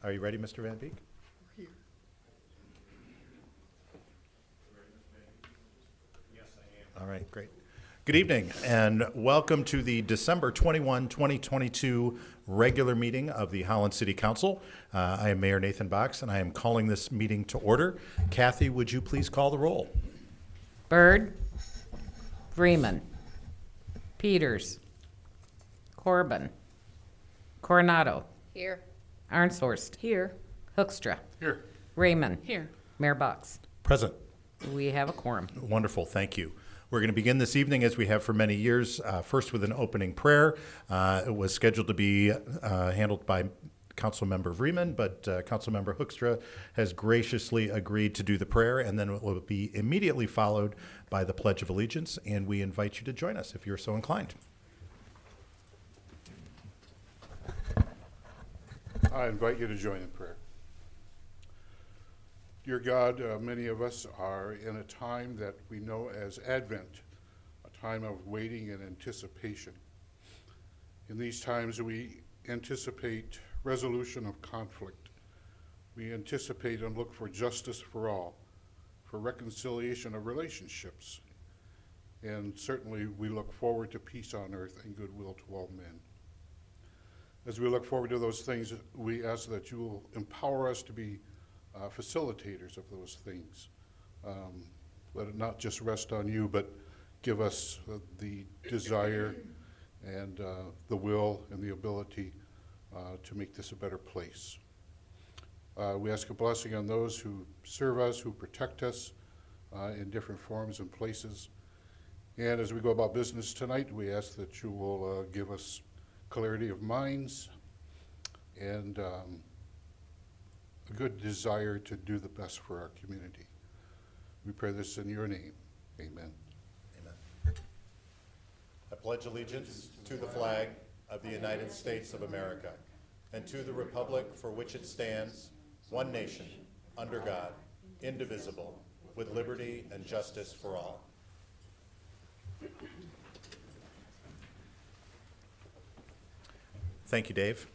Are you ready, Mr. Van Beek? All right, great. Good evening, and welcome to the December 21, 2022 regular meeting of the Holland City Council. I am Mayor Nathan Box, and I am calling this meeting to order. Kathy, would you please call the roll? Byrd, Freeman, Peters, Corbin, Coronado, Here. Arnshorst, Here. Hoekstra, Here. Raymond, Here. Mayor Box. Present. We have a quorum. Wonderful, thank you. We're going to begin this evening, as we have for many years, first with an opening prayer. It was scheduled to be handled by Councilmember Vreeman, but Councilmember Hoekstra has graciously agreed to do the prayer, and then it will be immediately followed by the Pledge of Allegiance, and we invite you to join us if you're so inclined. I invite you to join in prayer. Dear God, many of us are in a time that we know as Advent, a time of waiting and anticipation. In these times, we anticipate resolution of conflict. We anticipate and look for justice for all, for reconciliation of relationships, and certainly we look forward to peace on earth and goodwill to all men. As we look forward to those things, we ask that you will empower us to be facilitators of those things. Let it not just rest on you, but give us the desire and the will and the ability to make this a better place. We ask a blessing on those who serve us, who protect us in different forms and places. And as we go about business tonight, we ask that you will give us clarity of minds and a good desire to do the best for our community. We pray this in your name. Amen. Amen. I pledge allegiance to the flag of the United States of America and to the republic for which it stands, one nation, under God, indivisible, with liberty and justice for all. Thank you, Dave.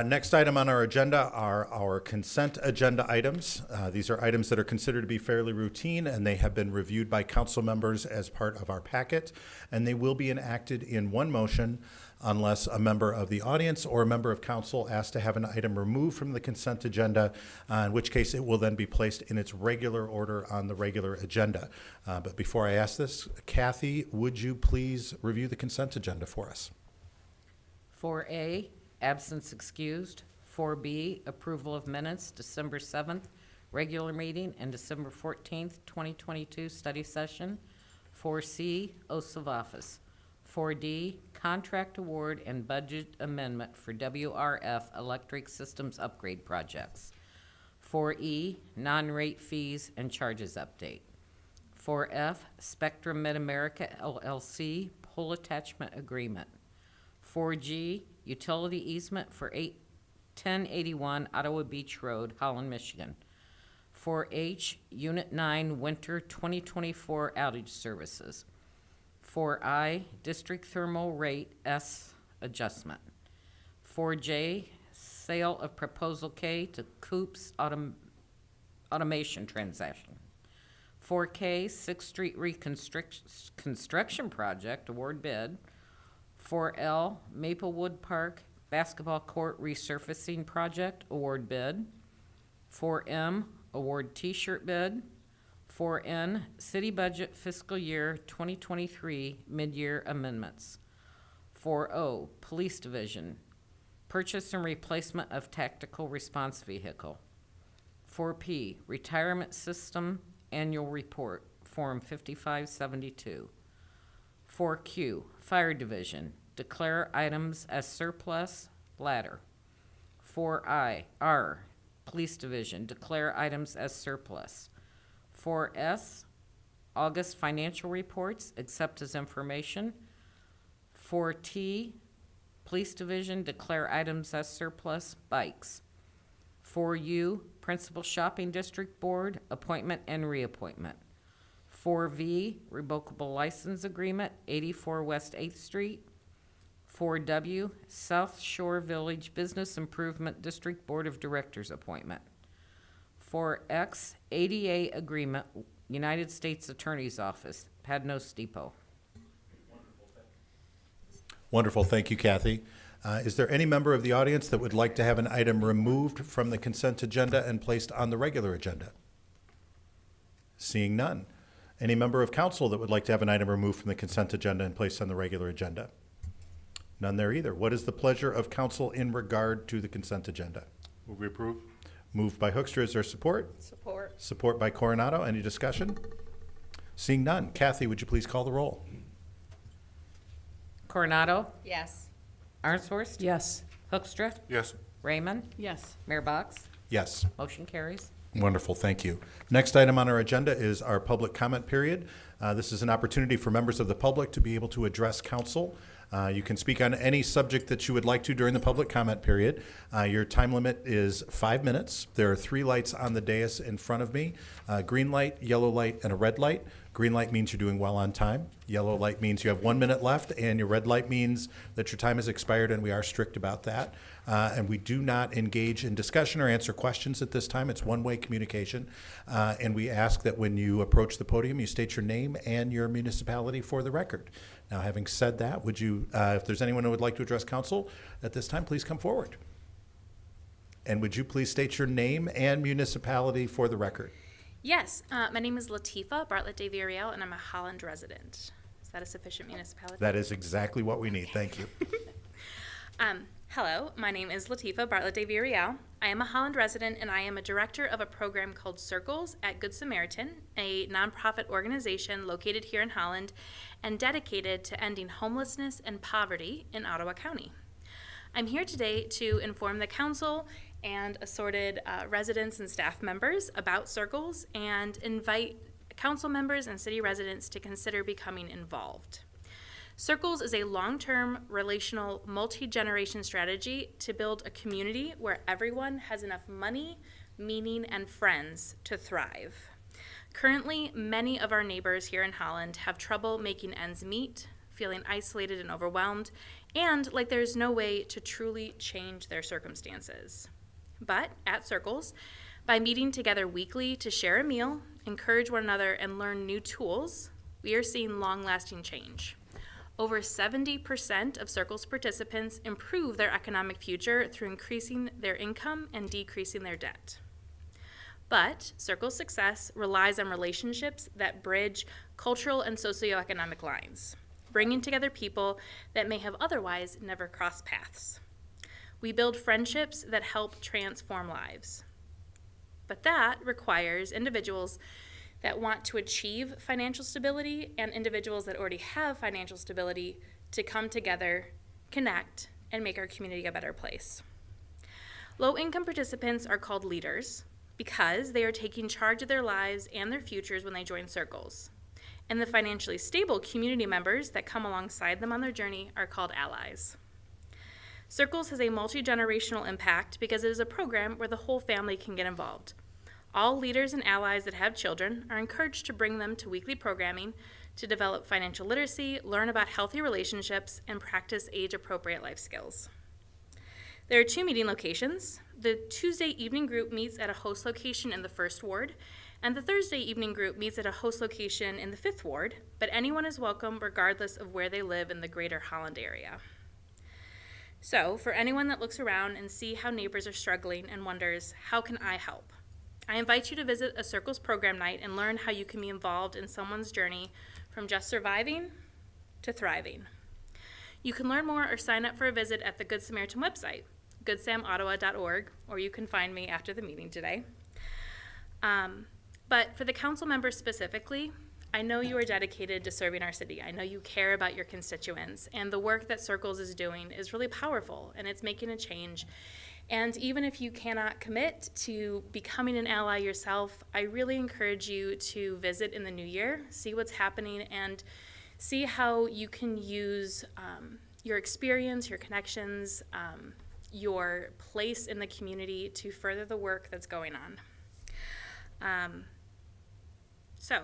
Next item on our agenda are our consent agenda items. These are items that are considered to be fairly routine, and they have been reviewed by council members as part of our packet, and they will be enacted in one motion unless a member of the audience or a member of council asks to have an item removed from the consent agenda, in which case it will then be placed in its regular order on the regular agenda. But before I ask this, Kathy, would you please review the consent agenda for us? 4A, absence excused. 4B, approval of minutes, December 7th, regular meeting, and December 14th, 2022 study session. 4C, oaths of office. 4D, contract award and budget amendment for WRF electric systems upgrade projects. 4E, non-rate fees and charges update. 4F, Spectrum Mid-America LLC pole attachment agreement. 4G, utility easement for 1081 Ottawa Beach Road, Holland, Michigan. 4H, Unit 9 Winter 2024 outage services. 4I, District Thermal Rate S adjustment. 4J, sale of Proposal K to Coops Automation transaction. 4K, 6th Street Reconstruction Project award bid. 4L, Maplewood Park Basketball Court Resurfacing Project award bid. 4M, award T-shirt bid. 4N, City Budget Fiscal Year 2023 Mid-Year Amendments. 4O, Police Division, purchase and replacement of tactical response vehicle. 4P, Retirement System Annual Report, Form 5572. 4Q, Fire Division, declare items as surplus, ladder. 4I, R, Police Division, declare items as surplus. 4S, August financial reports, accept as information. 4T, Police Division, declare items as surplus, bikes. 4U, Principal Shopping District Board, appointment and reappointment. 4V, revocable license agreement, 84 West 8th Street. 4W, South Shore Village Business Improvement District Board of Directors appointment. 4X, ADA agreement, United States Attorney's Office, Padnos Depot. Wonderful, thank you, Kathy. Is there any member of the audience that would like to have an item removed from the consent agenda and placed on the regular agenda? Seeing none. Any member of council that would like to have an item removed from the consent agenda and placed on the regular agenda? None there either. What is the pleasure of council in regard to the consent agenda? Will we approve? Moved by Hoekstra, is there support? Support. Support by Coronado. Any discussion? Seeing none. Kathy, would you please call the roll? Coronado, Yes. Arnsworst, Yes. Hoekstra, Yes. Raymond, Yes. Mayor Box. Yes. Motion carries. Wonderful, thank you. Next item on our agenda is our public comment period. This is an opportunity for members of the public to be able to address council. You can speak on any subject that you would like to during the public comment period. Your time limit is 5 minutes. There are 3 lights on the dais in front of me, green light, yellow light, and a red light. Green light means you're doing well on time. Yellow light means you have 1 minute left, and your red light means that your time has expired, and we are strict about that. And we do not engage in discussion or answer questions at this time. It's one-way communication. And we ask that when you approach the podium, you state your name and your municipality for the record. Now, having said that, would you, if there's anyone who would like to address council at this time, please come forward. And would you please state your name and municipality for the record? Yes, my name is Latifa Bartlett de Villarreal, and I'm a Holland resident. Is that a sufficient municipality? That is exactly what we need. Thank you. Hello, my name is Latifa Bartlett de Villarreal. I am a Holland resident, and I am a director of a program called Circles at Good Samaritan, a nonprofit organization located here in Holland and dedicated to ending homelessness and poverty in Ottawa County. I'm here today to inform the council and assorted residents and staff members about Circles and invite council members and city residents to consider becoming involved. Circles is a long-term, relational, multi-generation strategy to build a community where everyone has enough money, meaning, and friends to thrive. Currently, many of our neighbors here in Holland have trouble making ends meet, feeling isolated and overwhelmed, and like there's no way to truly change their circumstances. But at Circles, by meeting together weekly to share a meal, encourage one another, and learn new tools, we are seeing long-lasting change. Over 70% of Circles participants improve their economic future through increasing their income and decreasing their debt. But Circles' success relies on relationships that bridge cultural and socioeconomic lines, bringing together people that may have otherwise never crossed paths. We build friendships that help transform lives. But that requires individuals that want to achieve financial stability and individuals that already have financial stability to come together, connect, and make our community a better place. Low-income participants are called leaders because they are taking charge of their lives and their futures when they join Circles. And the financially stable community members that come alongside them on their journey are called allies. Circles has a multi-generational impact because it is a program where the whole family can get involved. All leaders and allies that have children are encouraged to bring them to weekly programming to develop financial literacy, learn about healthy relationships, and practice age-appropriate life skills. There are 2 meeting locations. The Tuesday evening group meets at a host location in the 1st Ward, and the Thursday evening group meets at a host location in the 5th Ward, but anyone is welcome regardless of where they live in the greater Holland area. So, for anyone that looks around and see how neighbors are struggling and wonders, how can I help? I invite you to visit a Circles program night and learn how you can be involved in someone's journey from just surviving to thriving. You can learn more or sign up for a visit at the Good Samaritan website, goodsamaottawa.org, or you can find me after the meeting today. But for the council members specifically, I know you are dedicated to serving our city. I know you care about your constituents, and the work that Circles is doing is really powerful, and it's making a change. And even if you cannot commit to becoming an ally yourself, I really encourage you to visit in the new year, see what's happening, and see how you can use your experience, your connections, your place in the community to further the work that's going on. So,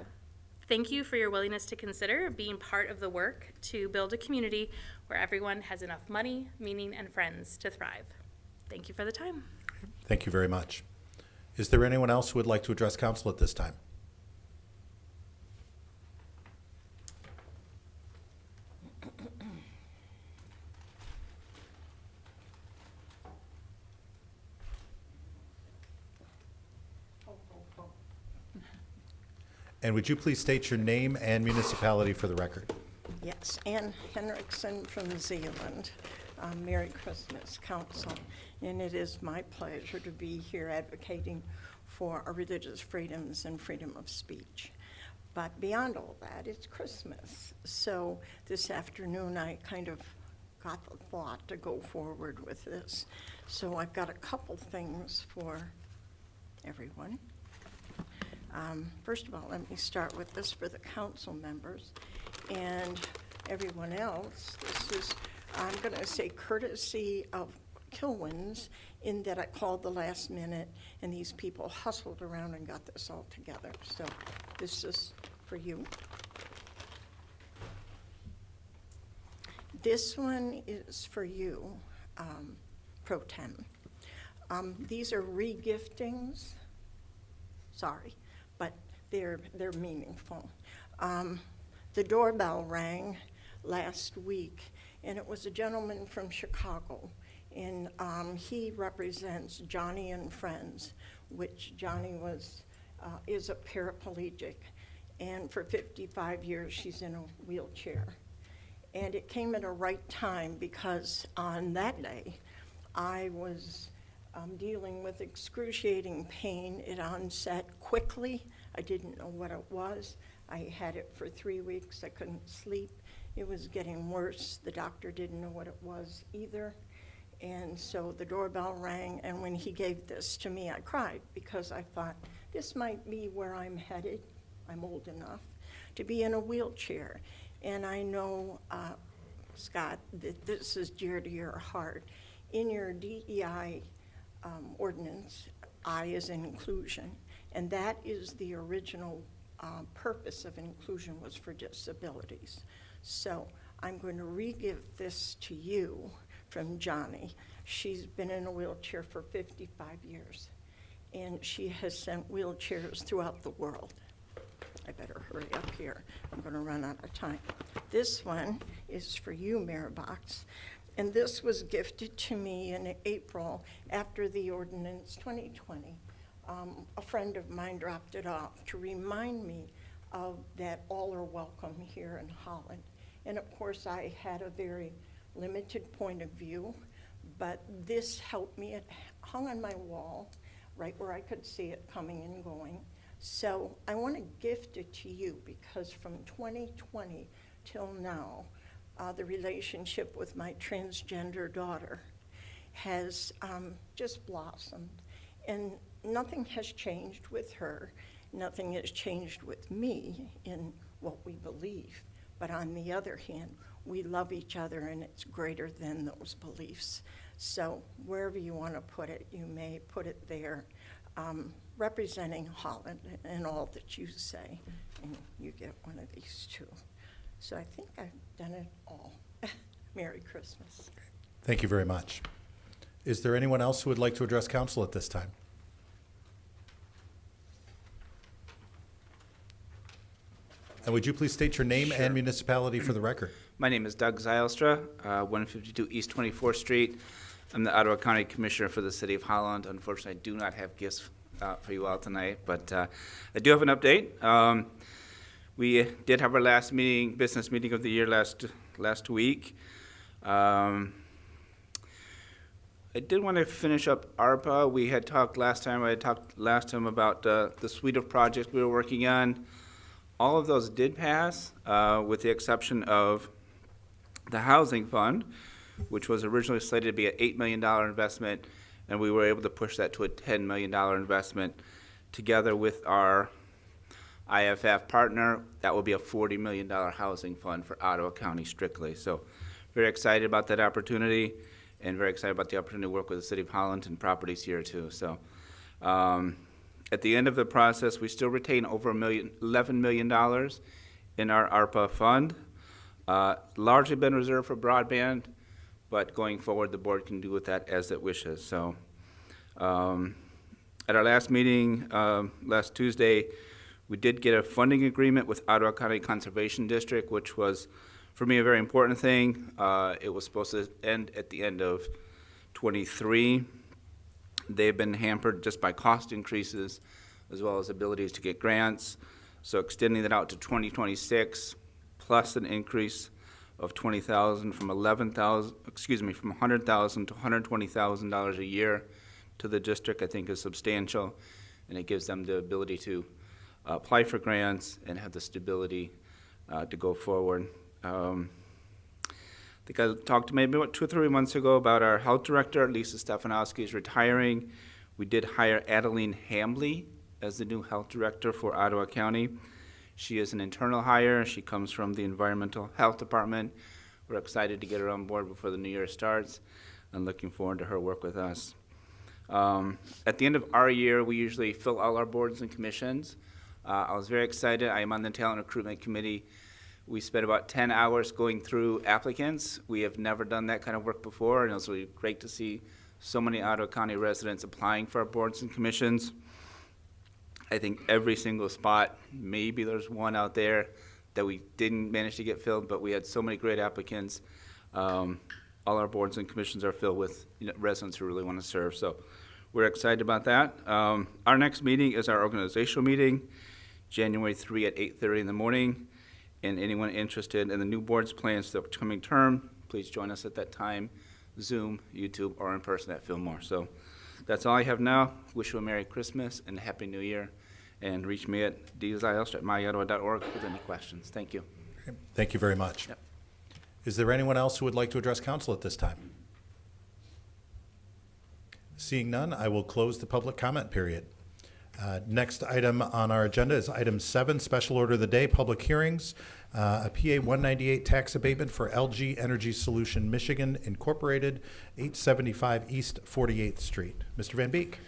thank you for your willingness to consider being part of the work to build a community where everyone has enough money, meaning, and friends to thrive. Thank you for the time. Thank you very much. Is there anyone else who would like to address council at this time? And would you please state your name and municipality for the record? Yes, Ann Henriksen from Zealand. Merry Christmas, Council. And it is my pleasure to be here advocating for our religious freedoms and freedom of speech. But beyond all that, it's Christmas. So this afternoon, I kind of got the thought to go forward with this. So I've got a couple things for everyone. First of all, let me start with this for the council members and everyone else. This is, I'm going to say, courtesy of Kilwins, in that I called the last minute and these people hustled around and got this all together. So this is for you. This one is for you, Pro Tem. These are re-giftings. Sorry, but they're meaningful. The doorbell rang last week, and it was a gentleman from Chicago, and he represents Johnny and Friends, which Johnny is a paraplegic, and for 55 years she's in a wheelchair. And it came at a right time because on that day I was dealing with excruciating pain. It onset quickly. I didn't know what it was. I had it for 3 weeks. I couldn't sleep. It was getting worse. The doctor didn't know what it was either. And so the doorbell rang, and when he gave this to me, I cried because I thought, this might be where I'm headed. I'm old enough to be in a wheelchair. And I know, Scott, that this is dear to your heart. In your DEI ordinance, I is in inclusion, and that is the original purpose of inclusion, was for disabilities. So I'm going to re-give this to you from Johnny. She's been in a wheelchair for 55 years, and she has sent wheelchairs throughout the world. I better hurry up here. I'm going to run out of time. This one is for you, Mayor Box. And this was gifted to me in April after the ordinance 2020. A friend of mine dropped it off to remind me of that all are welcome here in Holland. And of course, I had a very limited point of view, but this helped me. It hung on my wall right where I could see it coming and going. So I want to gift it to you because from 2020 till now, the relationship with my transgender daughter has just blossomed. And nothing has changed with her. Nothing has changed with me in what we believe. But on the other hand, we love each other, and it's greater than those beliefs. So wherever you want to put it, you may put it there, representing Holland and all that you say. And you get one of these too. So I think I've done it all. Merry Christmas. Thank you very much. Is there anyone else who would like to address council at this time? And would you please state your name and municipality for the record? My name is Doug Zylstra, 152 East 24th Street. I'm the Ottawa County Commissioner for the City of Holland. Unfortunately, I do not have gifts for you all tonight, but I do have an update. We did have our last meeting, business meeting of the year last week. I did want to finish up ARPA. We had talked last time. I had talked last time about the suite of projects we were working on. All of those did pass, with the exception of the housing fund, which was originally slated to be an $8 million investment, and we were able to push that to a $10 million investment. Together with our IFF partner, that will be a $40 million housing fund for Ottawa County strictly. So very excited about that opportunity, and very excited about the opportunity to work with the City of Holland and properties here too. So at the end of the process, we still retain over $11 million in our ARPA fund. largely been reserved for broadband, but going forward, the board can do with that as it wishes. So at our last meeting, last Tuesday, we did get a funding agreement with Ottawa County Conservation District, which was, for me, a very important thing. It was supposed to end at the end of 23. They've been hampered just by cost increases as well as abilities to get grants. So extending that out to 2026, plus an increase of $20,000 from from $100,000 to $120,000 a year to the district, I think is substantial, and it gives them the ability to apply for grants and have the stability to go forward. I think I talked maybe about 2 or 3 months ago about our health director, Lisa Stefanowski, is retiring. We did hire Adeline Hambley as the new health director for Ottawa County. She is an internal hire. She comes from the Environmental Health Department. We're excited to get her on board before the new year starts and looking forward to her work with us. At the end of our year, we usually fill all our boards and commissions. I was very excited. I am on the Talent Recruitment Committee. We spent about 10 hours going through applicants. We have never done that kind of work before, and it was really great to see so many Ottawa County residents applying for our boards and commissions. I think every single spot, maybe there's one out there that we didn't manage to get filled, but we had so many great applicants. All our boards and commissions are filled with residents who really want to serve, so we're excited about that. Our next meeting is our organizational meeting, January 3 at 8:30 in the morning. And anyone interested in the new board's plans for the upcoming term, please join us at that time, Zoom, YouTube, or in person at Fillmore. So that's all I have now. Wish you a Merry Christmas and a Happy New Year. And reach me at dzilst@myottawa.org with any questions. Thank you. Okay. Thank you very much. Yep. Is there anyone else who would like to address council at this time? Seeing none, I will close the public comment period. Next item on our agenda is item 7, special order of the day, public hearings, a PA 198 tax abatement for LG Energy Solution Michigan Incorporated, 875 East 48th Street. Mr. Van Beek.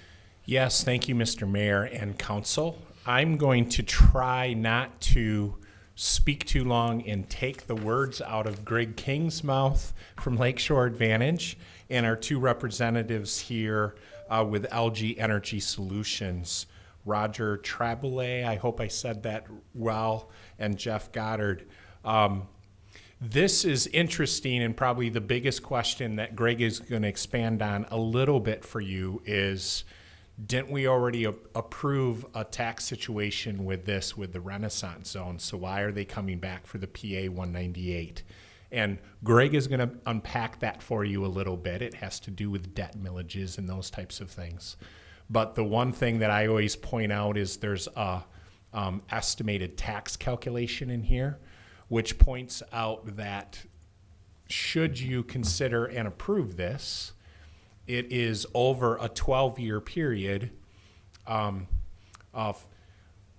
Yes, thank you, Mr. Mayor and Council. I'm going to try not to speak too long and take the words out of Greg King's mouth from Lakeshore Advantage and our 2 representatives here with LG Energy Solutions, Roger Traboulet, I hope I said that well, and Jeff Goddard. This is interesting, and probably the biggest question that Greg is going to expand on a little bit for you is, didn't we already approve a tax situation with this, with the Renaissance Zone? So why are they coming back for the PA 198? And Greg is going to unpack that for you a little bit. It has to do with debt millages and those types of things. But the one thing that I always point out is there's a estimated tax calculation in here, which points out that should you consider and approve this, it is over a 12-year period of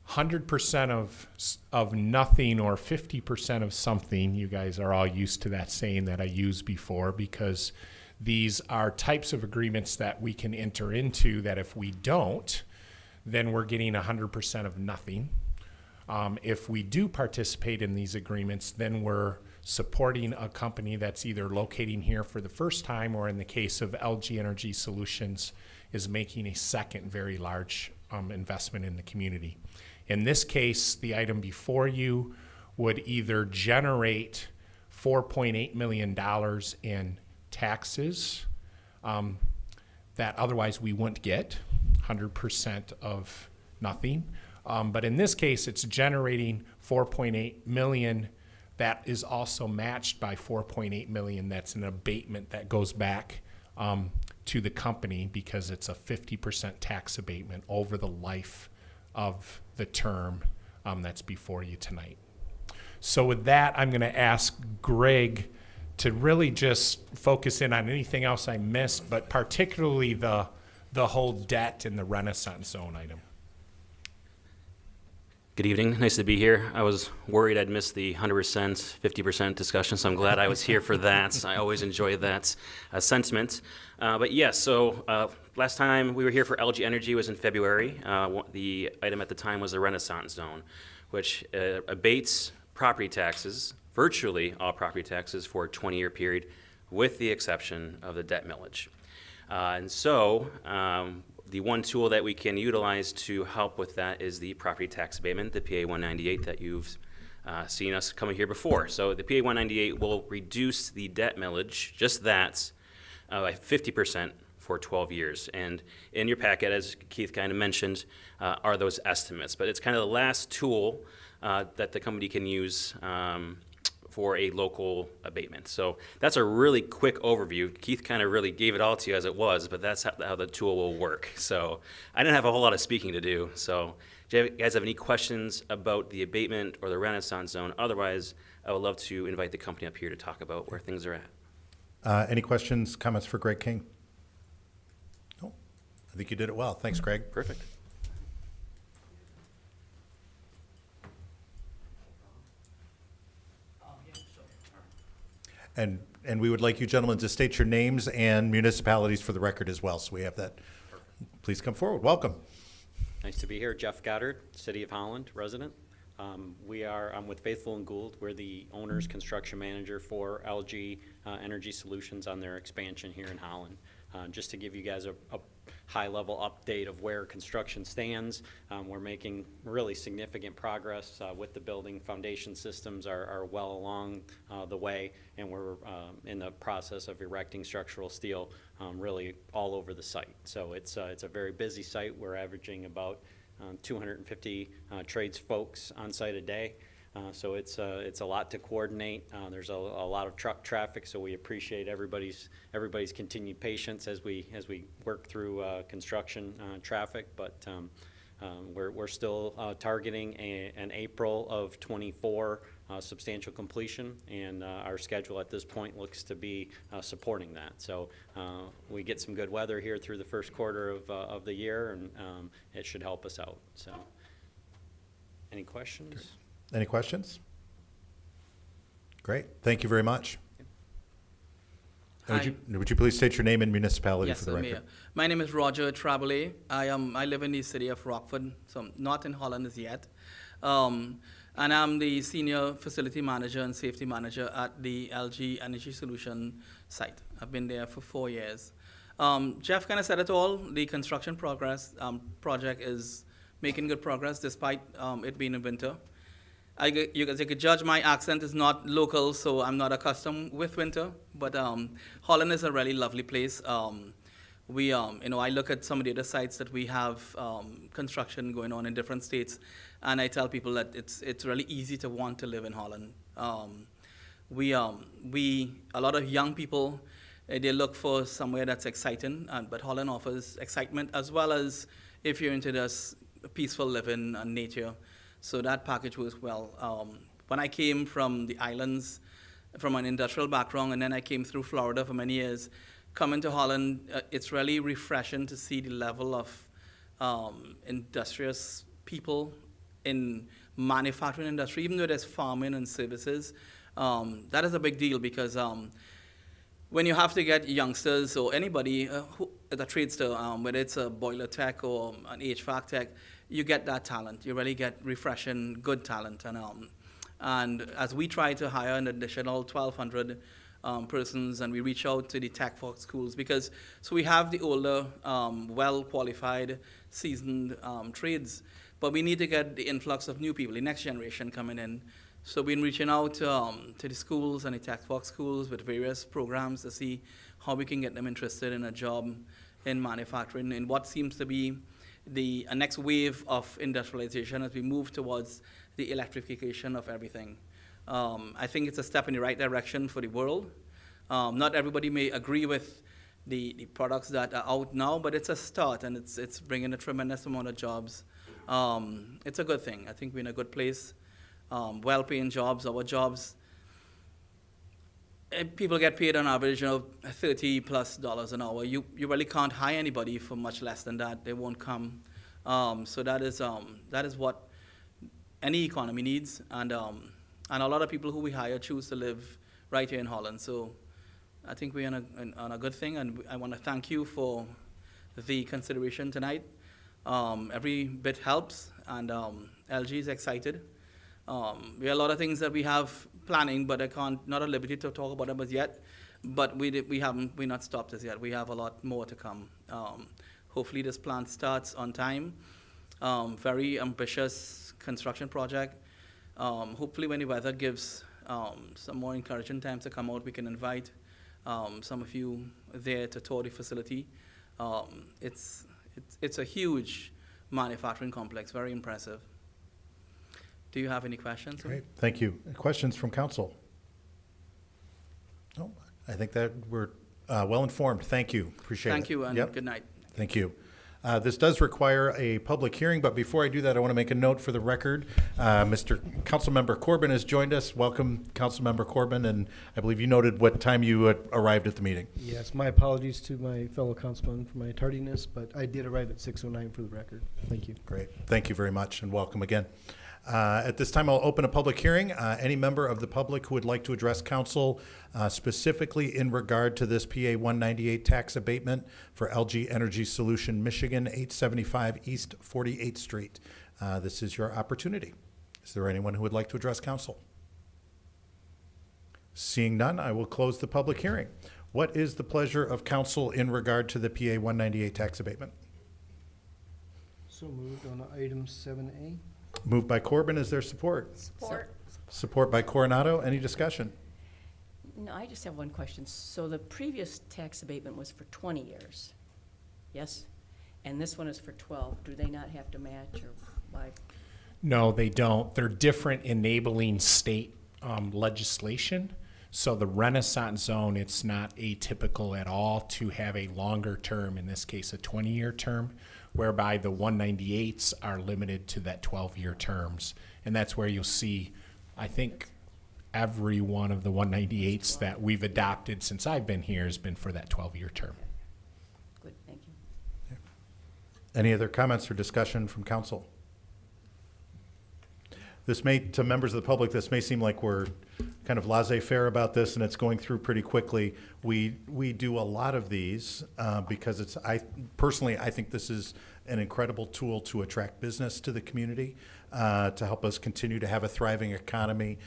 100% of nothing or 50% of something. You guys are all used to that saying that I used before, because these are types of agreements that we can enter into that if we don't, then we're getting 100% of nothing. If we do participate in these agreements, then we're supporting a company that's either locating here for the first time, or in the case of LG Energy Solutions, is making a second very large investment in the community. In this case, the item before you would either generate $4.8 million in taxes that otherwise we wouldn't get, 100% of nothing. But in this case, it's generating $4.8 million that is also matched by $4.8 million that's an abatement that goes back to the company, because it's a 50% tax abatement over the life of the term that's before you tonight. So with that, I'm going to ask Greg to really just focus in on anything else I missed, but particularly the whole debt and the Renaissance Zone item. Good evening. Nice to be here. I was worried I'd miss the 100%, 50% discussion, so I'm glad I was here for that. I always enjoy that sentiment. But yes, so last time we were here for LG Energy was in February. The item at the time was the Renaissance Zone, which abates property taxes virtually all property taxes for a 20-year period, with the exception of the debt millage. The one tool that we can utilize to help with that is the property tax abatement, the PA 198 that you've seen us coming here before. So the PA 198 will reduce the debt millage, just that, by 50% for 12 years. And in your packet, as Keith kind of mentioned, are those estimates. But it's kind of the last tool that the company can use for a local abatement. So that's a really quick overview. Keith kind of really gave it all to you as it was, but that's how the tool will work. So I didn't have a whole lot of speaking to do. So do you guys have any questions about the abatement or the Renaissance Zone? Otherwise, I would love to invite the company up here to talk about where things are at. Any questions, comments for Greg King? No, I think you did it well. Thanks, Greg. Perfect. And we would like you gentlemen to state your names and municipalities for the record as well, so we have that. Please come forward. Welcome. Nice to be here. Jeff Goddard, City of Holland resident. I'm with Faithful and Gould. We're the owner's construction manager for LG Energy Solutions on their expansion here in Holland. Just to give you guys a high-level update of where construction stands, we're making really significant progress with the building. Foundation systems are well along the way, and we're in the process of erecting structural steel really all over the site. So it's a very busy site. We're averaging about 250 trades folks on site a day. So it's a lot to coordinate. There's a lot of truck traffic, so we appreciate everybody's continued patience as we work through construction traffic. But we're still targeting an April of '24 substantial completion, and our schedule at this point looks to be supporting that. So we get some good weather here through the first quarter of the year, and it should help us out. So, any questions? Great. Any questions? Great. Thank you very much. And would you please state your name and municipality for the record? Mayor. My name is Roger Trabole. I live in the city of Rockford, so not in Holland as yet. And I'm the senior facility manager and safety manager at the LG Energy Solution site. I've been there for 4 years. Jeff kind of said it all. The construction project is making good progress despite it being in winter. You could judge my accent is not local, so I'm not accustomed with winter. But Holland is a really lovely place. I look at some of the other sites that we have construction going on in different states, and I tell people that it's really easy to want to live in Holland. A lot of young people, they look for somewhere that's exciting, but Holland offers excitement as well as if you're into this peaceful living and nature. So that package works well. When I came from the islands, from an industrial background, and then I came through Florida for many years, coming to Holland, it's really refreshing to see the level of industrious people in manufacturing industry, even though there's farming and services. That is a big deal because when you have to get youngsters or anybody who is a tradester, whether it's a boiler tech or an HVAC tech, you get that talent. You really get refreshing, good talent. And as we try to hire an additional 1,200 persons, and we reach out to the tech folk schools, so we have the older, well-qualified, seasoned trades, but we need to get the influx of new people, the next generation coming in. So we've been reaching out to the schools and the tech folk schools with various programs to see how we can get them interested in a job in manufacturing, in what seems to be the next wave of industrialization as we move towards the electrification of everything. I think it's a step in the right direction for the world. Not everybody may agree with the products that are out now, but it's a start, and it's bringing a tremendous amount of jobs. It's a good thing. I think we're in a good place. Well-paying jobs, our jobs. People get paid on average, $30+ an hour. You really can't hire anybody for much less than that. They won't come. So that is what any economy needs, and a lot of people who we hire choose to live right here in Holland. So I think we're on a good thing, and I want to thank you for the consideration tonight. Every bit helps, and LG is excited. We have a lot of things that we have planning, but not at liberty to talk about them as yet. But we're not stopped as yet. We have a lot more to come. Hopefully this plant starts on time. Very ambitious construction project. Hopefully when the weather gives some more encouraging times to come out, we can invite some of you there to tour the facility. It's a huge manufacturing complex, very impressive. Do you have any questions? Great, thank you. Questions from council? No, I think that we're well informed. Thank you, appreciate it. Thank you, and Yep. good night. Thank you. This does require a public hearing, but before I do that, I want to make a note for the record. Mr. Councilmember Corbin has joined us. Welcome, Councilmember Corbin, and I believe you noted what time you had arrived at the meeting. Yes, my apologies to my fellow councilman for my tardiness, but I did arrive at 6:09 for the record. Thank you. Great, thank you very much, and welcome again. At this time, I'll open a public hearing. Any member of the public who would like to address council specifically in regard to this PA 198 tax abatement for LG Energy Solution, Michigan, 875 East 48th Street. This is your opportunity. Is there anyone who would like to address council? Seeing none, I will close the public hearing. What is the pleasure of council in regard to the PA 198 tax abatement? So moved on item 7A. Moved by Corbin. Is there support? Support. Support by Coronado. Any discussion? No, I just have one question. So the previous tax abatement was for 20 years, yes? And this one is for 12. Do they not have to match, or why? No, they don't. They're different enabling state legislation. So the Renaissance zone, it's not atypical at all to have a longer term, in this case a 20-year term, whereby the 198s are limited to that 12-year terms. And that's where you'll see, I think, every one of the 198s that we've adopted since I've been here has been for that 12-year term. Good, thank you. Any other comments or discussion from council? This may, to members of the public, this may seem like we're kind of laissez-faire about this and it's going through pretty quickly. We do a lot of these because I think this is an incredible tool to attract business to the community, to help us continue to have a thriving economy.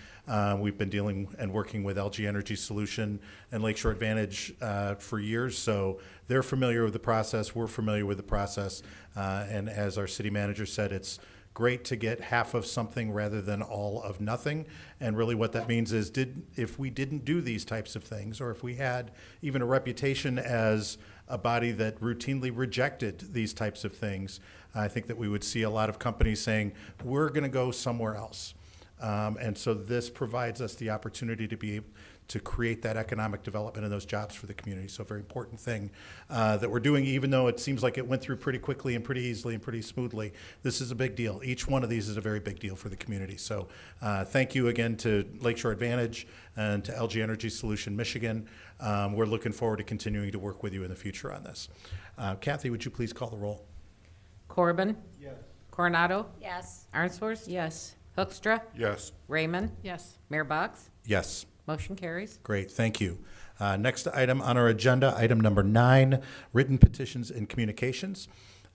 We've been dealing and working with LG Energy Solution and Lakeshore Advantage for years, so they're familiar with the process, we're familiar with the process, and as our city manager said, it's great to get half of something rather than all of nothing. And really what that means is if we didn't do these types of things, or if we had even a reputation as a body that routinely rejected these types of things, I think that we would see a lot of companies saying, we're going to go somewhere else. And so this provides us the opportunity to be able to create that economic development and those jobs for the community. So a very important thing that we're doing, even though it seems like it went through pretty quickly and pretty easily and pretty smoothly. This is a big deal. Each one of these is a very big deal for the community. So thank you again to Lakeshore Advantage and to LG Energy Solution Michigan. We're looking forward to continuing to work with you in the future on this. Kathy, would you please call the roll? Corbin? Yes. Coronado? Yes. Arnsworth? Yes. Hoekstra? Yes. Raymond? Yes. Mayor Box? Yes. Motion carries. Great, thank you. Next item on our agenda, item number 9, written petitions and communications.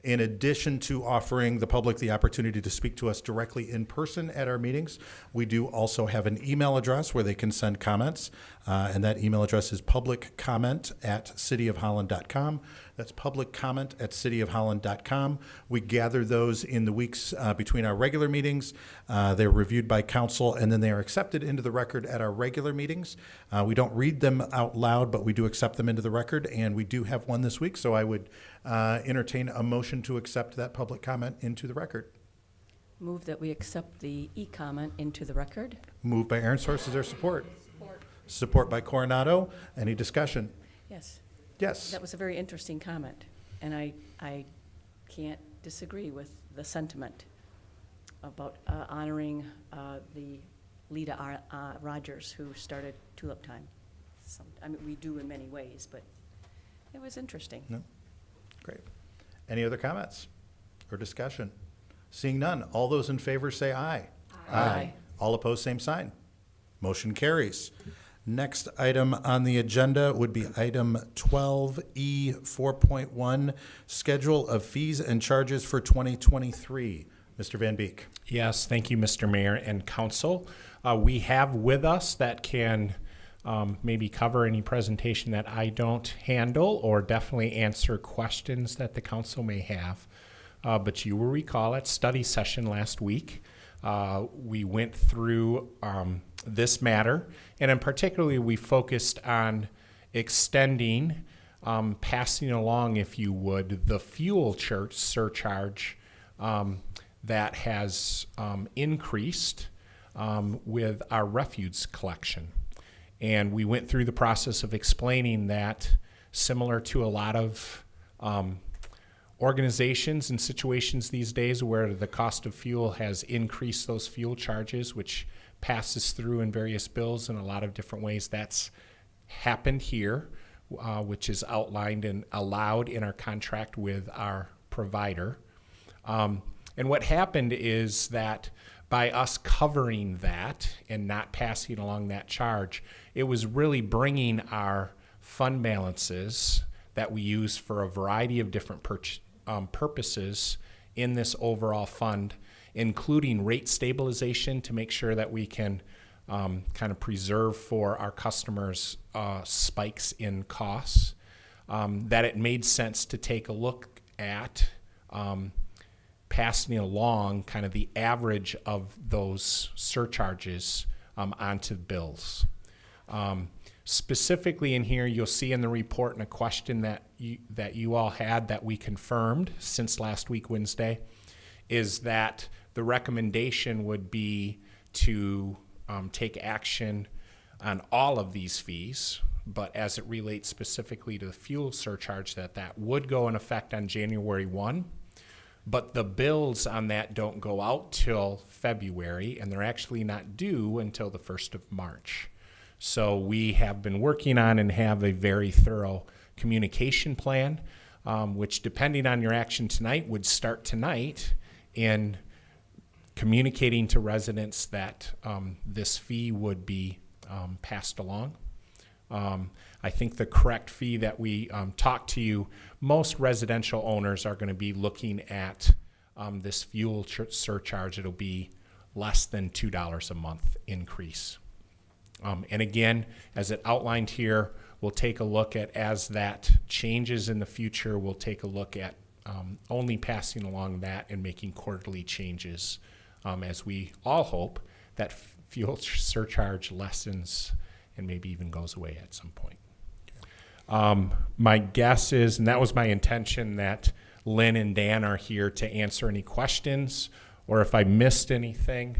In addition to offering the public the opportunity to speak to us directly in person at our meetings, we do also have an email address where they can send comments, and that email address is publiccomment@cityofholland.com. That's publiccomment@cityofholland.com. We gather those in the weeks between our regular meetings. They're reviewed by council, and then they are accepted into the record at our regular meetings. We don't read them out loud, but we do accept them into the record, and we do have one this week, so I would entertain a motion to accept that public comment into the record. Move that we accept the e-comment into the record. Moved by Arnsworth. Is there support? Support by Coronado. Any discussion? Yes. Yes. That was a very interesting comment, and I can't disagree with the sentiment about honoring the Lita Rogers, who started Tulip Time. I mean, we do in many ways, but it was interesting. No? Great. Any other comments or discussion? Seeing none, all those in favor say aye. Aye. All opposed, same sign. Motion carries. Next item on the agenda would be item 12E 4.1, schedule of fees and charges for 2023. Mr. Van Beek. Yes, thank you, Mr. Mayor and Council. We have with us that can maybe cover any presentation that I don't handle, or definitely answer questions that the council may have. But you will recall at study session last week, we went through this matter, and in particularly we focused on extending, passing along, if you would, the fuel surcharge that has increased with our refuse collection. And we went through the process of explaining that, similar to a lot of organizations and situations these days where the cost of fuel has increased those fuel charges, which passes through in various bills in a lot of different ways. That's happened here, which is outlined and allowed in our contract with our provider. And what happened is that by us covering that and not passing along that charge, it was really bringing our fund balances that we use for a variety of different purposes in this overall fund, including rate stabilization to make sure that we can kind of preserve for our customers spikes in costs, that it made sense to take a look at passing along kind of the average of those surcharges onto bills. Specifically in here, you'll see in the report, and a question that you all had that we confirmed since last week, Wednesday, is that the recommendation would be to take action on all of these fees, but as it relates specifically to the fuel surcharge, that would go in effect on January 1. But the bills on that don't go out till February, and they're actually not due until the 1st of March. So we have been working on and have a very thorough communication plan, which, depending on your action tonight, would start tonight in communicating to residents that this fee would be passed along. I think the correct fee that we talked to you, most residential owners are going to be looking at this fuel surcharge. It'll be less than $2 a month increase. And again, as it outlined here, we'll take a look at, as that changes in the future, we'll take a look at only passing along that and making quarterly changes as we all hope that fuel surcharge lessens and maybe even goes away at some point. My guess is, and that was my intention, that Lynn and Dan are here to answer any questions, or if I missed anything.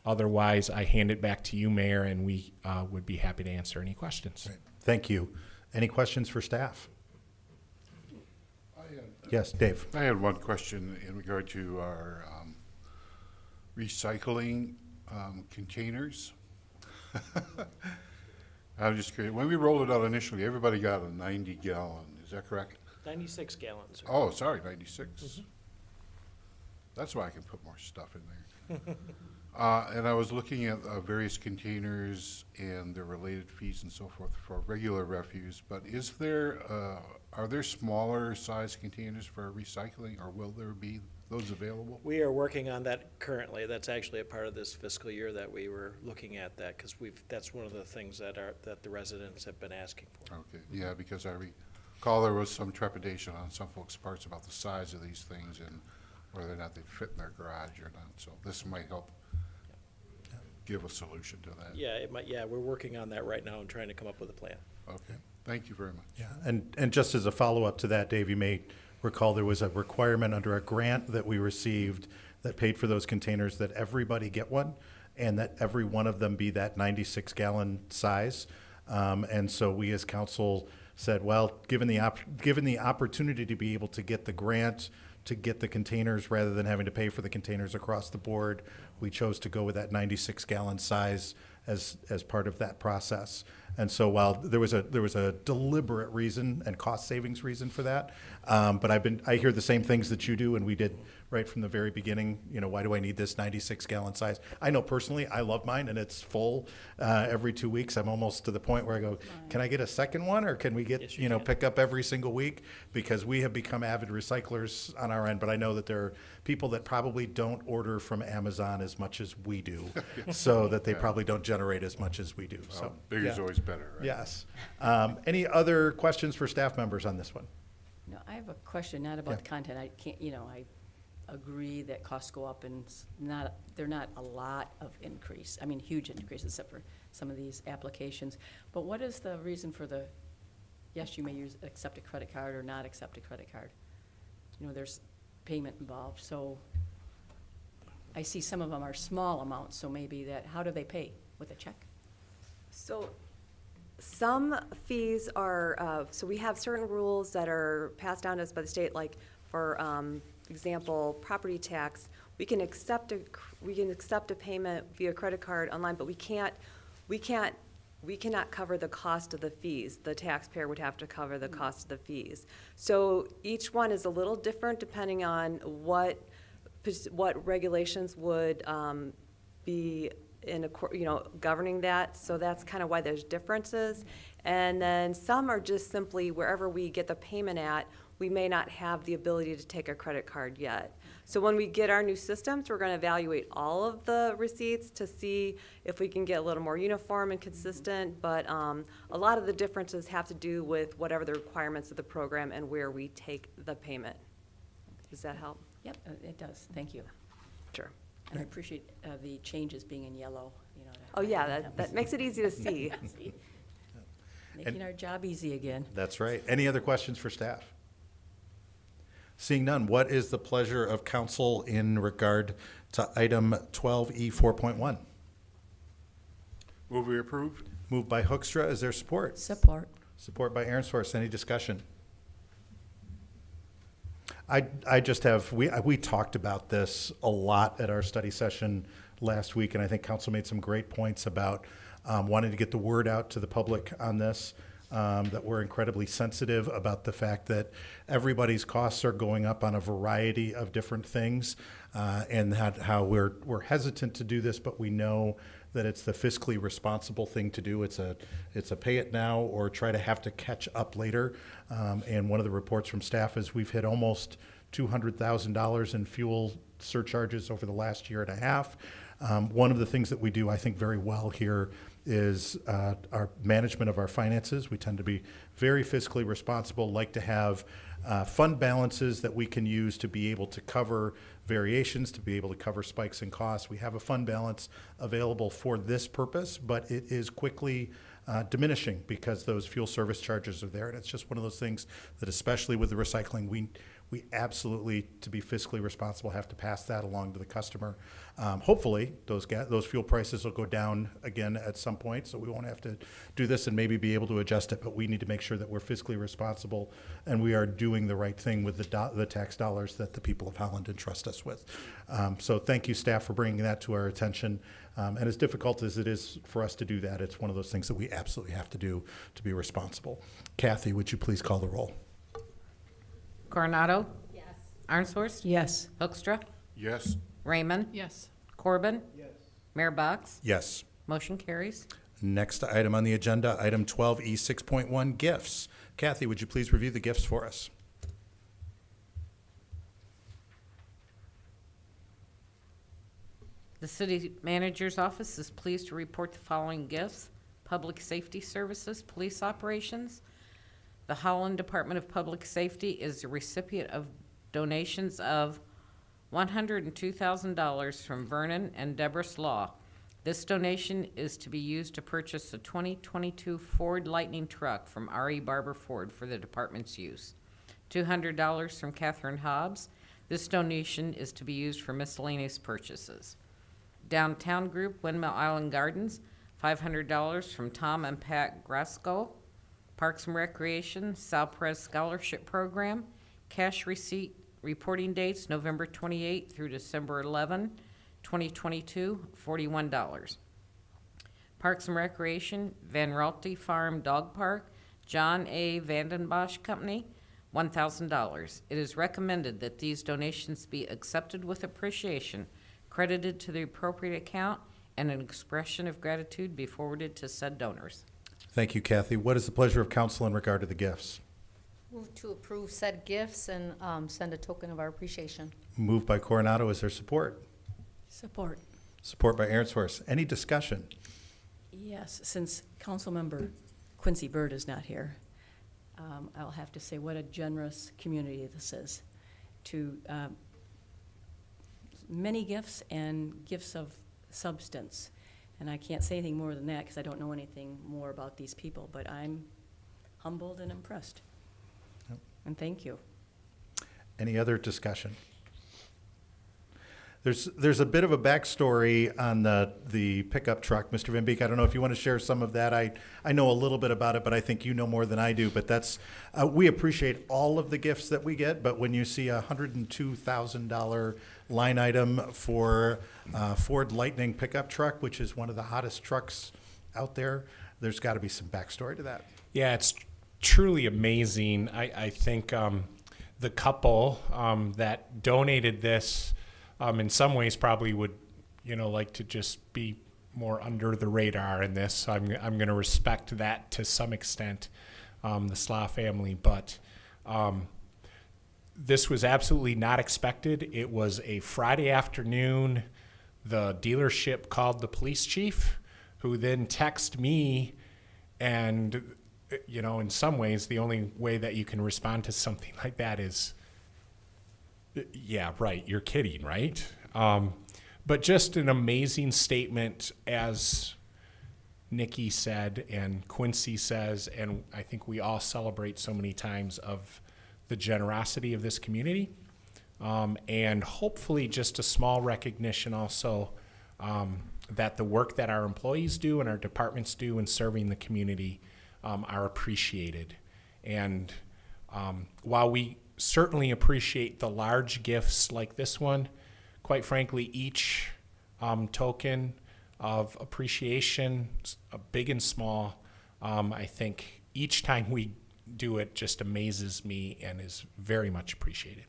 Otherwise, I hand it back to you, Mayor, and we would be happy to answer any questions. Great. Thank you. Any questions for staff? Yes, Dave. I had one question in regard to our recycling containers. I'm just curious. When we rolled it out initially, everybody got a 90-gallon. Is that correct? 96 gallons. Oh, sorry, 96. That's why I can put more stuff in there. And I was looking at various containers and the related fees and so forth for regular refuse, but is there, are there smaller size containers for recycling, or will there be those available? We are working on that currently. That's actually a part of this fiscal year that we were looking at that, because that's one of the things that the residents have been asking for. Okay, yeah, because I recall there was some trepidation on some folks' parts about the size of these things and whether or not they'd fit in their garage or not. So this might help give a solution to that. Yeah, it might. Yeah, we're working on that right now and trying to come up with a plan. Okay, thank you very much. Yeah, and just as a follow-up to that, Dave, you may recall there was a requirement under a grant that we received that paid for those containers that everybody get one, and that every one of them be that 96-gallon size. And so we as council said, well, given the opportunity to be able to get the grant to get the containers rather than having to pay for the containers across the board, we chose to go with that 96-gallon size as part of that process. And so while there was a deliberate reason and cost savings reason for that, but I hear the same things that you do, and we did right from the very beginning. You know, why do I need this 96-gallon size? I know personally, I love mine, and it's full every 2 weeks. I'm almost to the point where I go, can I get a second one, or can we get, Yes, you know, pick up every single week? Because we have become avid recyclers on our end, but I know that there are people that probably don't order from Amazon as much as we do, so that they probably don't generate as much as we do. So Bigger is yeah. always better, right? Yes. Any other questions for staff members on this one? No, I have a question, not about the content. I can't, you know, I agree that costs go up and they're not a lot of increase. I mean, huge increase except for some of these applications. But what is the reason for the, yes, you may accept a credit card or not accept a credit card? You know, there's payment involved. So I see some of them are small amounts, so maybe that, how do they pay? With a check? So some fees are, so we have certain rules that are passed down to us by the state, like for example, property tax. We can accept a payment via credit card online, but we cannot cover the cost of the fees. The taxpayer would have to cover the cost of the fees. So each one is a little different depending on what regulations would be governing that. So that's kind of why there's differences. And then some are just simply wherever we get the payment at, we may not have the ability to take a credit card yet. So when we get our new systems, we're going to evaluate all of the receipts to see if we can get a little more uniform and consistent. But a lot of the differences have to do with whatever the requirements of the program and where we take the payment. Does that help? Yep, it does. Thank you. Sure. And I appreciate the changes being in yellow, you know. Oh, yeah, that makes it easy to see. Making our job easy again. That's right. Any other questions for staff? Seeing none, what is the pleasure of council in regard to item 12E 4.1? Will we approve? Moved by Hoekstra. Is there support? Support. Support by Arnsworth. Any discussion? I just have, we talked about this a lot at our study session last week, and I think council made some great points about wanting to get the word out to the public on this, that we're incredibly sensitive about the fact that everybody's costs are going up on a variety of different things, and how we're hesitant to do this, but we know that it's the fiscally responsible thing to do. It's a pay it now or try to have to catch up later. And one of the reports from staff is we've hit almost $200,000 in fuel surcharges over the last year and a half. One of the things that we do, I think, very well here is our management of our finances. We tend to be very fiscally responsible, like to have fund balances that we can use to be able to cover variations, to be able to cover spikes in costs. We have a fund balance available for this purpose, but it is quickly diminishing because those fuel service charges are there. And it's just one of those things that, especially with the recycling, we absolutely, to be fiscally responsible, have to pass that along to the customer. Hopefully, those fuel prices will go down again at some point, so we won't have to do this and maybe be able to adjust it, but we need to make sure that we're fiscally responsible and we are doing the right thing with the tax dollars that the people of Holland entrust us with. So thank you, staff, for bringing that to our attention. And as difficult as it is for us to do that, it's one of those things that we absolutely have to do to be responsible. Kathy, would you please call the roll? Coronado? Yes. Arnsworth? Yes. Hoekstra? Yes. Raymond? Yes. Corbin? Yes. Mayor Box? Yes. Motion carries. Next item on the agenda, item 12E 6.1, gifts. Kathy, would you please review the gifts for us? The city manager's office is pleased to report the following gifts: public safety services, police operations. The Holland Department of Public Safety is the recipient of donations of $102,000 from Vernon and Deborah Law. This donation is to be used to purchase a 2022 Ford Lightning truck from R.E. Barber Ford for the department's use. $200 from Catherine Hobbs. This donation is to be used for miscellaneous purchases. Downtown Group, Windmill Island Gardens, $500 from Tom and Pat Grasco. Parks and Recreation, Sal Perez Scholarship Program. Cash receipt reporting dates November 28 through December 11, 2022, $41. Parks and Recreation, Van Raalte Farm Dog Park, John A. Vandenbosch Company, $1,000. It is recommended that these donations be accepted with appreciation, credited to the appropriate account, and an expression of gratitude be forwarded to said donors. Thank you, Kathy. What is the pleasure of council in regard to the gifts? Move to approve said gifts and send a token of our appreciation. Moved by Coronado. Is there support? Support. Support by Aaron's. Any discussion? Yes, since Councilmember Quincy Byrd is not here, I'll have to say what a generous community this is. To many gifts and gifts of substance. And I can't say anything more than that because I don't know anything more about these people, but I'm humbled and impressed. Yep. And thank you. Any other discussion? There's a bit of a backstory on the pickup truck, Mr. Van Beek. I don't know if you want to share some of that. I know a little bit about it, but I think you know more than I do. But that's we appreciate all of the gifts that we get. But when you see a $102,000 line item for Ford Lightning pickup truck, which is one of the hottest trucks out there, there's got to be some backstory to that. Yeah, it's truly amazing. I think the couple that donated this, in some ways probably would, like to just be more under the radar in this. I'm going to respect that to some extent, the Slaw family. But this was absolutely not expected. It was a Friday afternoon. The dealership called the police chief, who then texted me. And, in some ways, the only way that you can respond to something like that is, yeah, right, you're kidding, right? But just an amazing statement, as Nikki said and Quincy says, and I think we all celebrate so many times, of the generosity of this community, and hopefully just a small recognition also that the work that our employees do and our departments do in serving the community are appreciated. And while we certainly appreciate the large gifts like this one, quite frankly, each token of appreciation, big and small, I think each time we do it just amazes me and is very much appreciated.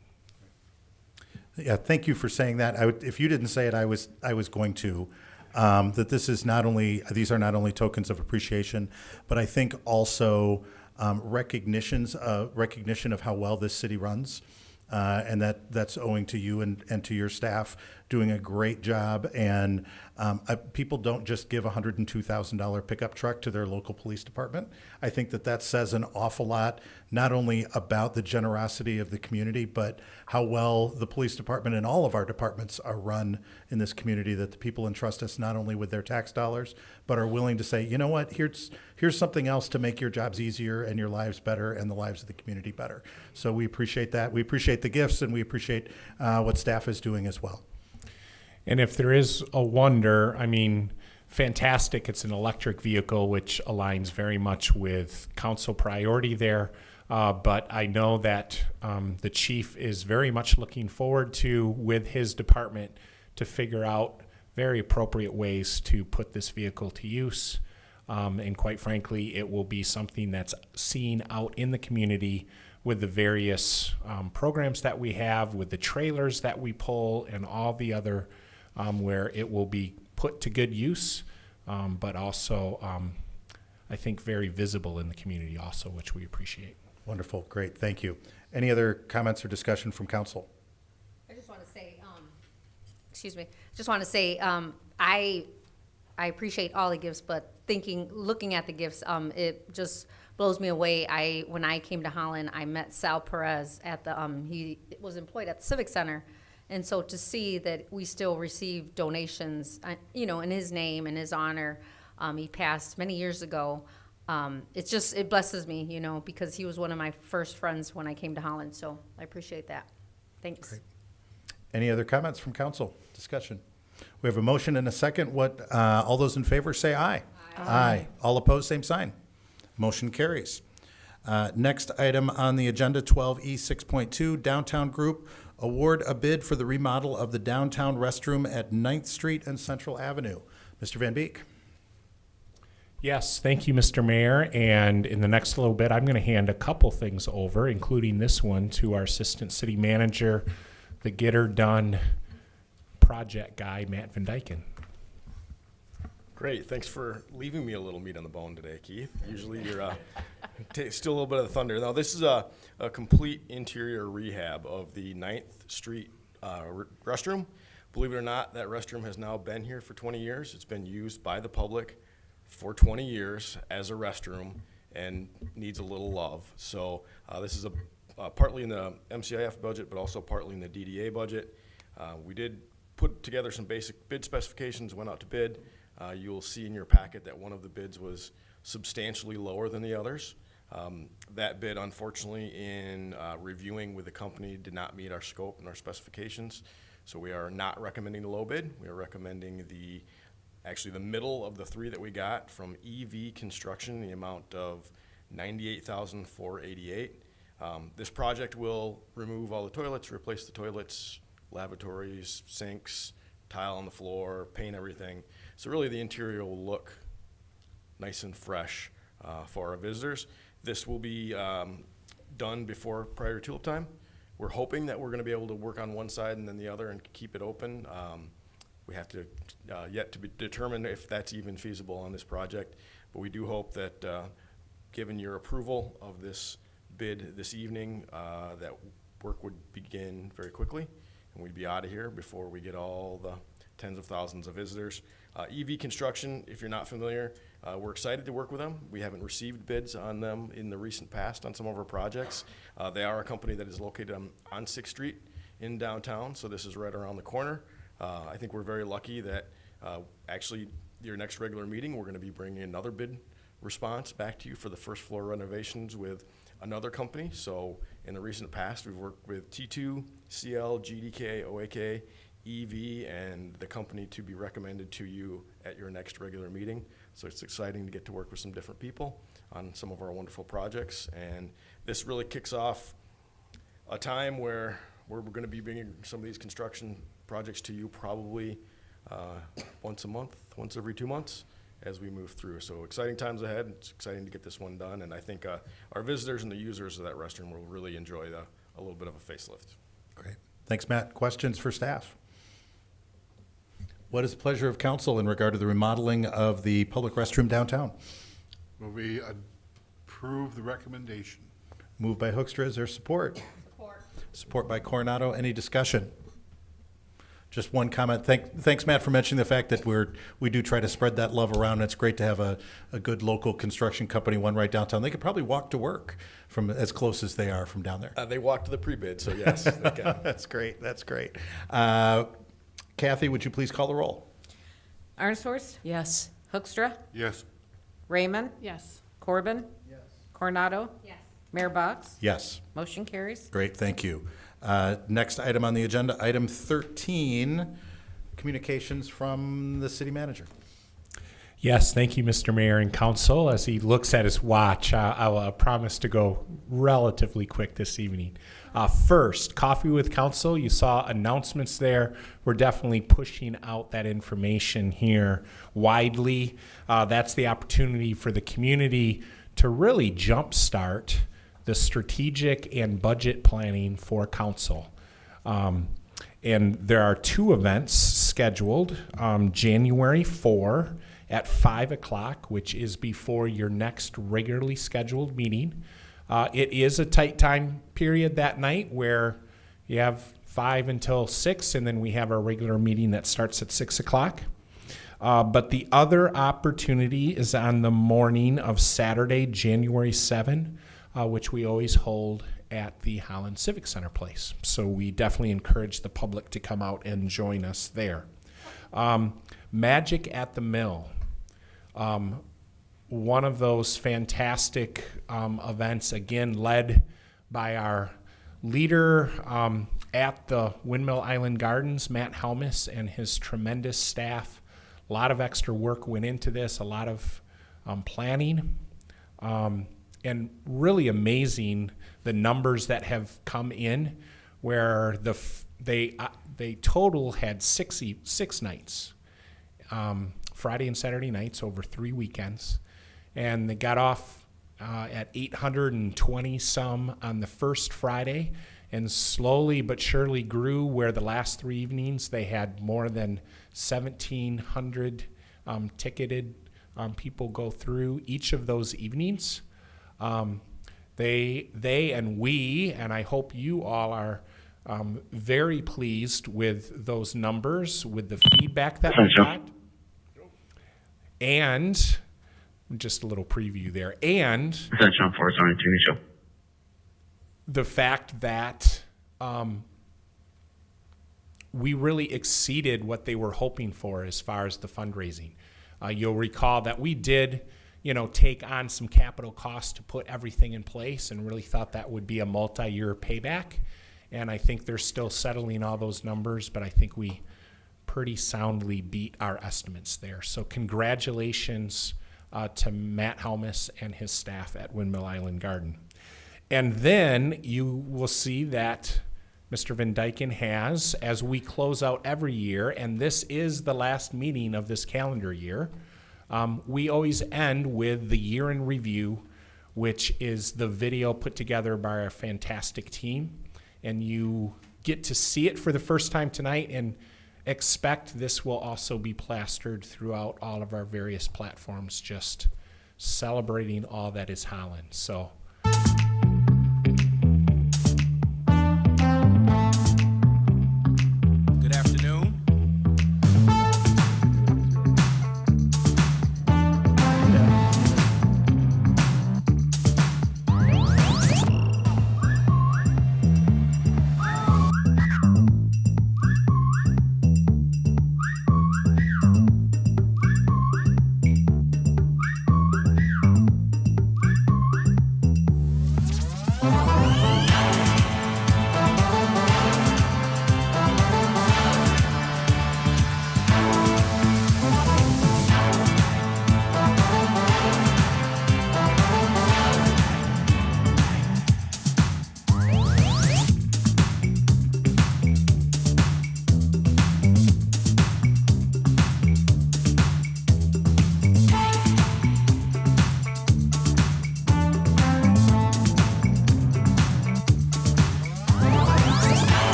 Yeah, thank you for saying that. If you didn't say it, I was going to. That these are not only tokens of appreciation, but I think also recognition of how well this city runs, and that's owing to you and to your staff doing a great job. And people don't just give a $102,000 pickup truck to their local police department. I think that says an awful lot, not only about the generosity of the community, but how well the police department and all of our departments are run in this community, that the people entrust us not only with their tax dollars, but are willing to say, you know what, here's something else to make your jobs easier and your lives better and the lives of the community better. So we appreciate that. We appreciate the gifts, and we appreciate what staff is doing as well. And if there is a wonder, fantastic. It's an electric vehicle, which aligns very much with council priority there. But I know that the chief is very much looking forward to, with his department, to figure out very appropriate ways to put this vehicle to use. And quite frankly, it will be something that's seen out in the community with the various programs that we have, with the trailers that we pull, and all the other where it will be put to good use, but also I think very visible in the community also, which we appreciate. Wonderful. Great. Thank you. Any other comments or discussion from council? I just want to say, I appreciate all the gifts, but looking at the gifts, it just blows me away. When I came to Holland, I met Sal Perez at he was employed at the Civic Center. And so to see that we still receive donations, in his name and his honor, he passed many years ago. It blesses me, because he was one of my first friends when I came to Holland. So I appreciate that. Thanks. Great. Any other comments from council? Discussion. We have a motion and a second. All those in favor say aye. Aye. All opposed, same sign. Motion carries. Next item on the agenda, 12E 6.2, Downtown Group. Award a bid for the remodel of the downtown restroom at 9th Street and Central Avenue. Mr. Van Beek. Yes, thank you, Mr. Mayor. And in the next little bit, I'm going to hand a couple things over, including this one, to our Assistant City Manager, the Get Her Done project guy, Matt Van Dyken. Great. Thanks for leaving me a little meat on the bone today, Keith. Usually you're still a little bit of the thunder. Now, this is a complete interior rehab of the 9th Street restroom. Believe it or not, that restroom has now been here for 20 years. It's been used by the public for 20 years as a restroom and needs a little love. So this is partly in the MCIF budget, but also partly in the DDA budget. We did put together some basic bid specifications, went out to bid. You'll see in your packet that one of the bids was substantially lower than the others. That bid, unfortunately, in reviewing with the company, did not meet our scope and our specifications. So we are not recommending the low bid. We are recommending actually the middle of the three that we got from EV Construction, the amount of $98,488. This project will remove all the toilets, replace the toilets, lavatories, sinks, tile on the floor, paint everything. So really the interior will look nice and fresh for our visitors. This will be done before prior to tulip time. We're hoping that we're going to be able to work on one side and then the other and keep it open. We have to yet to determine if that's even feasible on this project, but we do hope that given your approval of this bid this evening, that work would begin very quickly and we'd be out of here before we get all the tens of thousands of visitors. EV Construction, if you're not familiar, we're excited to work with them. We haven't received bids on them in the recent past on some of our projects. They are a company that is located on 6th Street in downtown, so this is right around the corner. I think we're very lucky that actually your next regular meeting, we're going to be bringing another bid response back to you for the first floor renovations with another company. So in the recent past, we've worked with T2, CL, GDK, OAK, EV, and the company to be recommended to you at your next regular meeting. So it's exciting to get to work with some different people on some of our wonderful projects. And this really kicks off a time where we're going to be bringing some of these construction projects to you probably once a month, once every 2 months as we move through. So exciting times ahead. It's exciting to get this one done. And I think our visitors and the users of that restroom will really enjoy a little bit of a facelift. Great. Thanks, Matt. Questions for staff? What is the pleasure of council in regard to the remodeling of the public restroom downtown? Will we approve the recommendation? Moved by Hoekstra. Is there support? Support. Support by Coronado. Any discussion? Just one comment. Thanks, Matt, for mentioning the fact that we do try to spread that love around. It's great to have a good local construction company, one right downtown. They could probably walk to work from as close as they are from down there. They walked to the pre-bid, so yes. They can. That's great. That's great. Kathy, would you please call the roll? Arnshorst? Yes. Hoekstra? Yes. Raymond? Yes. Corbin? Yes. Coronado? Yes. Mayor Box? Yes. Motion carries. Great, thank you. Next item on the agenda, item 13, communications from the city manager. Yes, thank you, Mr. Mayor and Council. As he looks at his watch, I'll promise to go relatively quick this evening. First, Coffee with Council. You saw announcements there. We're definitely pushing out that information here widely. That's the opportunity for the community to really jumpstart the strategic and budget planning for council. And there are two events scheduled, January 4 at 5 o'clock, which is before your next regularly scheduled meeting. It is a tight time period that night where you have 5 until 6, and then we have our regular meeting that starts at 6 o'clock. But the other opportunity is on the morning of Saturday, January 7, which we always hold at the Holland Civic Center place. So we definitely encourage the public to come out and join us there. Magic at the Mill. One of those fantastic events, again, led by our leader at the Windmill Island Gardens, Matt Helmus, and his tremendous staff. A lot of extra work went into this, a lot of planning, and really amazing the numbers that have come in, where they total had six nights, Friday and Saturday nights over 3 weekends. and they got off at 820 some on the first Friday, and slowly but surely grew, where the last 3 evenings they had more than 1,700 ticketed people go through each of those evenings. They and we, and I hope you all are very pleased with those numbers, with the feedback that we got. And just a little preview there. And the fact that we really exceeded what they were hoping for as far as the fundraising. You'll recall that we did, take on some capital costs to put everything in place, and really thought that would be a multi-year payback. And I think they're still settling all those numbers, but I think we pretty soundly beat our estimates there. So congratulations to Matt Helmus and his staff at Windmill Island Garden. And then you will see that Mr. Van Dyken has, as we close out every year, and this is the last meeting of this calendar year, we always end with the year in review, which is the video put together by our fantastic team. And you get to see it for the first time tonight, and expect this will also be plastered throughout all of our various platforms, just celebrating all that is Holland. So Good afternoon.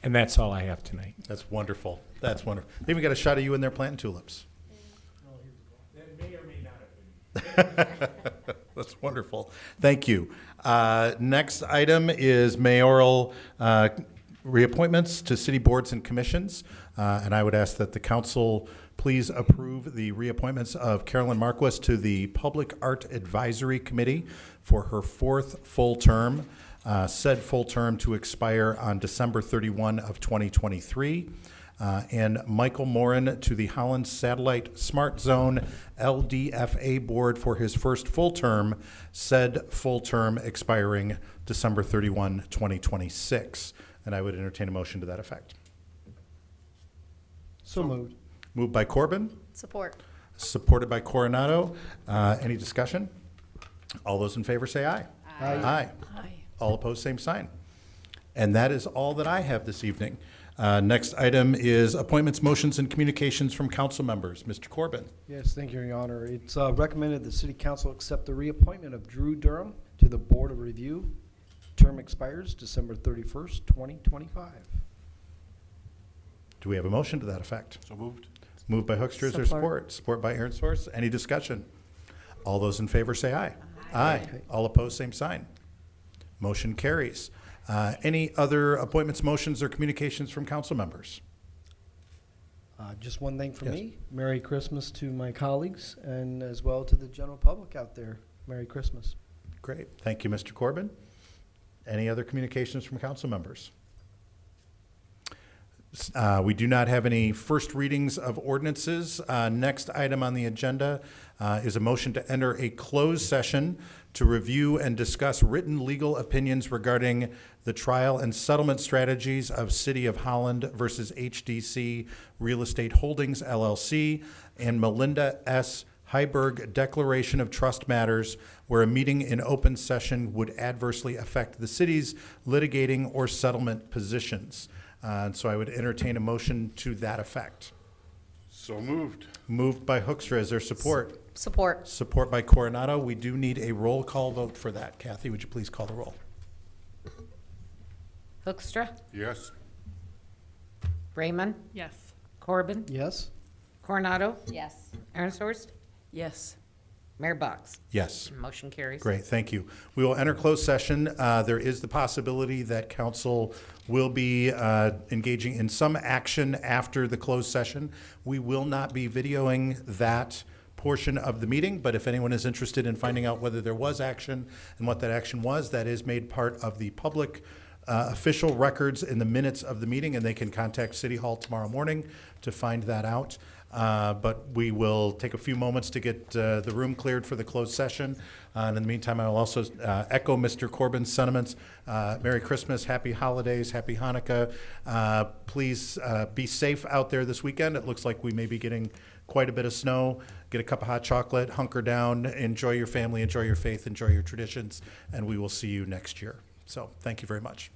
And that's all I have tonight. That's wonderful. That's wonderful. They even got a shot of you in there planting tulips. That may or may not have been. That's wonderful. Thank you. Next item is mayoral reappointments to city boards and commissions. And I would ask that the council please approve the reappointments of Carolyn Marquis to the Public Art Advisory Committee for her 4th full term. Said full term to expire on December 31 of 2023. And Michael Morin to the Holland Satellite Smart Zone LDFA Board for his first full term, said full term expiring December 31, 2026. And I would entertain a motion to that effect. So moved. Moved by Corbin, Support. supported by Coronado. Any discussion? All those in favor say aye. Aye. Aye. Aye. All opposed, same sign. And that is all that I have this evening. Next item is appointments, motions, and communications from council members. Mr. Corbin. Yes, thank you, Your Honor. It's recommended the City Council accept the reappointment of Drew Durham to the Board of Review. Term expires December 31st, 2025. Do we have a motion to that effect? So moved. Moved by Hoekstra, is there support? Support by Aaron Source. Any discussion? All those in favor say aye. Aye. All opposed, same sign. Motion carries. Any other appointments, motions, or communications from council members? Just one thing from Yes. me. Merry Christmas to my colleagues and as well to the general public out there. Merry Christmas. Great. Thank you, Mr. Corbin. Any other communications from council members? We do not have any first readings of ordinances. Next item on the agenda is a motion to enter a closed session to review and discuss written legal opinions regarding the trial and settlement strategies of City of Holland versus HDC Real Estate Holdings LLC and Melinda S. Heiberg Declaration of Trust Matters, where a meeting in open session would adversely affect the city's litigating or settlement positions. And so I would entertain a motion to that effect. So moved. Moved by Hoekstra. Is there support? Support. Support by Coronado. We do need a roll call vote for that. Kathy, would you please call the roll? Hoekstra, Yes. Raymond, Yes. Corbin, Yes? Coronado, Yes. Ernsthorst, Yes. Mayor Box. Yes. Motion carries. Great, thank you. We will enter closed session. There is the possibility that council will be engaging in some action after the closed session. We will not be videoing that portion of the meeting, but if anyone is interested in finding out whether there was action and what that action was, that is made part of the public official records in the minutes of the meeting, and they can contact City Hall tomorrow morning to find that out. But we will take a few moments to get the room cleared for the closed session. And in the meantime, I will also echo Mr. Corbin's sentiments. Merry Christmas, Happy Holidays, Happy Hanukkah. Please be safe out there this weekend. It looks like we may be getting quite a bit of snow. Get a cup of hot chocolate, hunker down, enjoy your family, enjoy your faith, enjoy your traditions, and we will see you next year. So thank you very much.